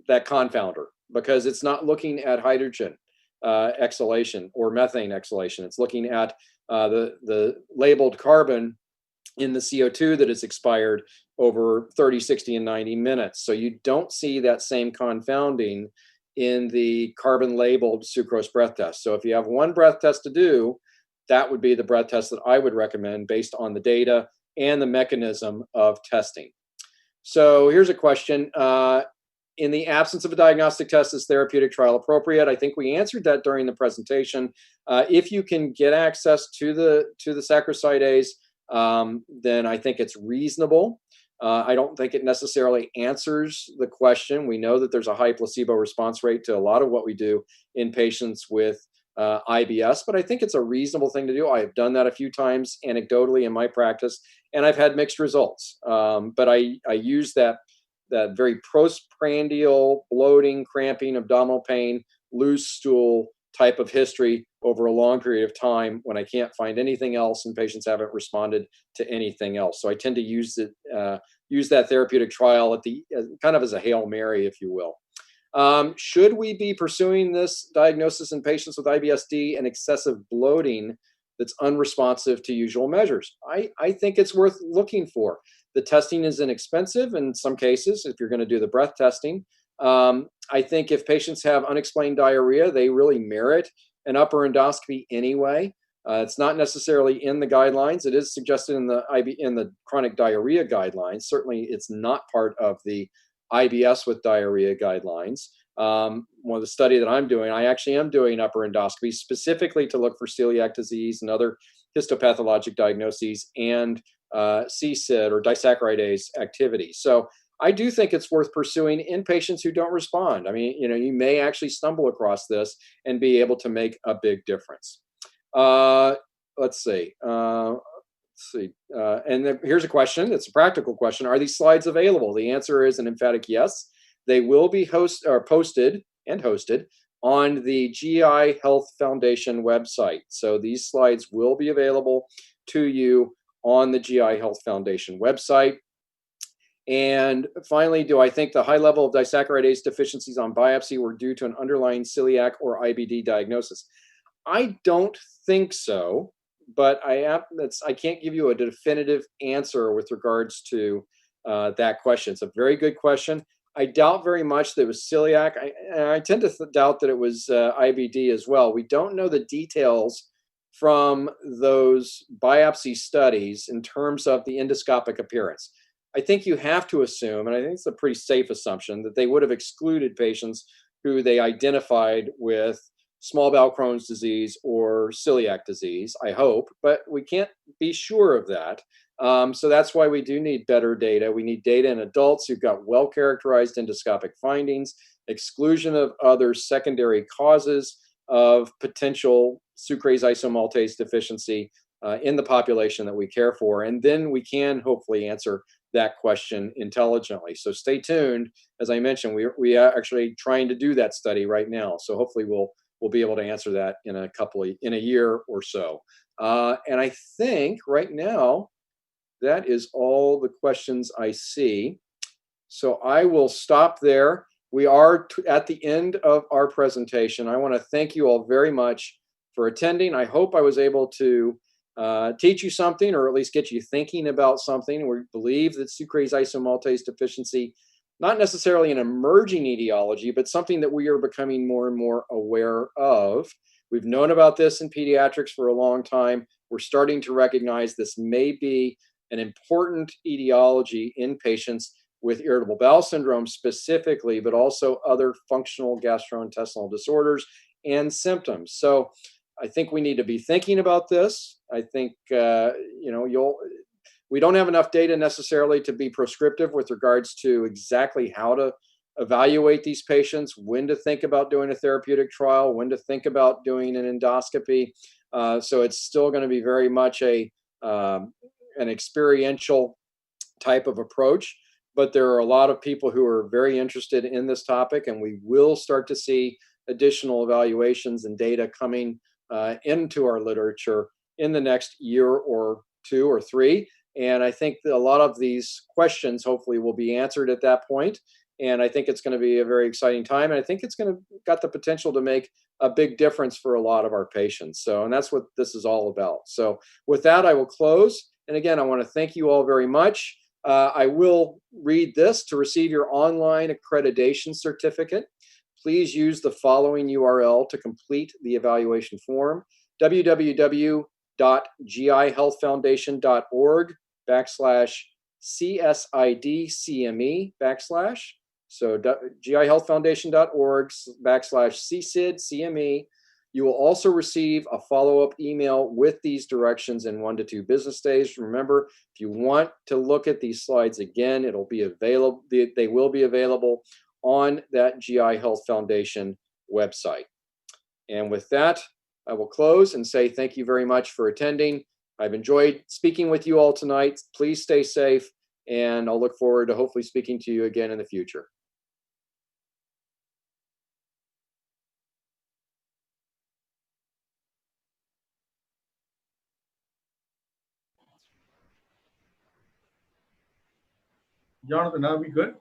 confounder because it's not looking at hydrogen exhalation or methane exhalation. It's looking at the labeled carbon in the CO2 that is expired over 30, 60, and 90 minutes. So you don't see that same confounding in the carbon-labeled sucrose breath test. So if you have one breath test to do, that would be the breath test that I would recommend based on the data and the mechanism of testing. So here's a question. In the absence of a diagnostic test, is therapeutic trial appropriate? I think we answered that during the presentation. If you can get access to the saccharidase, then I think it's reasonable. I don't think it necessarily answers the question. We know that there's a high placebo response rate to a lot of what we do in patients with IBS, but I think it's a reasonable thing to do. I have done that a few times anecdotally in my practice, and I've had mixed results. But I use that very postprandial bloating, cramping, abdominal pain, loose stool type of history over a long period of time when I can't find anything else and patients haven't responded to anything else. So I tend to use that therapeutic trial kind of as a Hail Mary, if you will. Should we be pursuing this diagnosis in patients with IBS-D and excessive bloating that's unresponsive to usual measures? I think it's worth looking for. The testing is inexpensive in some cases if you're going to do the breath testing. I think if patients have unexplained diarrhea, they really merit an upper endoscopy anyway. It's not necessarily in the guidelines. It is suggested in the chronic diarrhea guidelines. Certainly, it's not part of the IBS with diarrhea guidelines. One of the study that I'm doing, I actually am doing upper endoscopy specifically to look for celiac disease and other histopathologic diagnoses and CSID or disaccharidase activity. So I do think it's worth pursuing in patients who don't respond. I mean, you may actually stumble across this and be able to make a big difference. Let's see. Here's a question. It's a practical question. Are these slides available? The answer is an emphatic yes. They will be posted on the GI Health Foundation website. So these slides will be available to you on the GI Health Foundation website. And finally, do I think the high level of disaccharidase deficiencies on biopsy were due to an underlying celiac or IBD diagnosis? I don't think so, but I can't give you a definitive answer with regards to that question. It's a very good question. I doubt very much that it was celiac. I tend to doubt that it was IBD as well. We don't know the details from those biopsy studies in terms of the endoscopic appearance. I think you have to assume, and I think it's a pretty safe assumption, that they would have excluded patients who they identified with small bowel Crohn's disease or celiac disease, I hope, but we can't be sure of that. So that's why we do need better data. We need data in adults who've got well-characterized endoscopic findings, exclusion of other secondary causes of potential sucrase isomaltase deficiency in the population that we care for. And then we can hopefully answer that question intelligently. So stay tuned. As I mentioned, we are actually trying to do that study right now. So hopefully we'll be able to answer that in a year or so. And I think right now that is all the questions I see. So I will stop there. We are at the end of our presentation. I want to thank you all very much for attending. I hope I was able to teach you something, or at least get you thinking about something. We believe that sucrase isomaltase deficiency, not necessarily an emerging etiology, but something that we are becoming more and more aware of. We've known about this in pediatrics for a long time. We're starting to recognize this may be an important etiology in patients with irritable bowel syndrome specifically, but also other functional gastrointestinal disorders and symptoms. So I think we need to be thinking about this. I think we don't have enough data necessarily to be prescriptive with regards to exactly how to evaluate these patients, when to think about doing a therapeutic trial, when to think about doing an endoscopy. So it's still going to be very much an experiential type of approach. But there are a lot of people who are very interested in this topic, and we will start to see additional evaluations and data coming into our literature in the next year or 2 or 3. And I think that a lot of these questions hopefully will be answered at that point. And I think it's going to be a very exciting time. And I think it's going to got the potential to make a big difference for a lot of our patients. So, and that's what this is all about. So with that, I will close. And again, I want to thank you all very much. I will read this: to receive your online accreditation certificate, please use the following URL to complete the evaluation form: www.gihealthfoundation.org/CSID-CME/. So gihealthfoundation.org/CSID-CME. You will also receive a follow-up email with these directions in 1 to 2 business days. Remember, if you want to look at these slides again, it'll be available. They will be available on that GI Health Foundation website. And with that, I will close and say thank you very much for attending. I've enjoyed speaking with you all tonight. Please stay safe, and I'll look forward to hopefully speaking to you again in the future. Jonathan, are we good?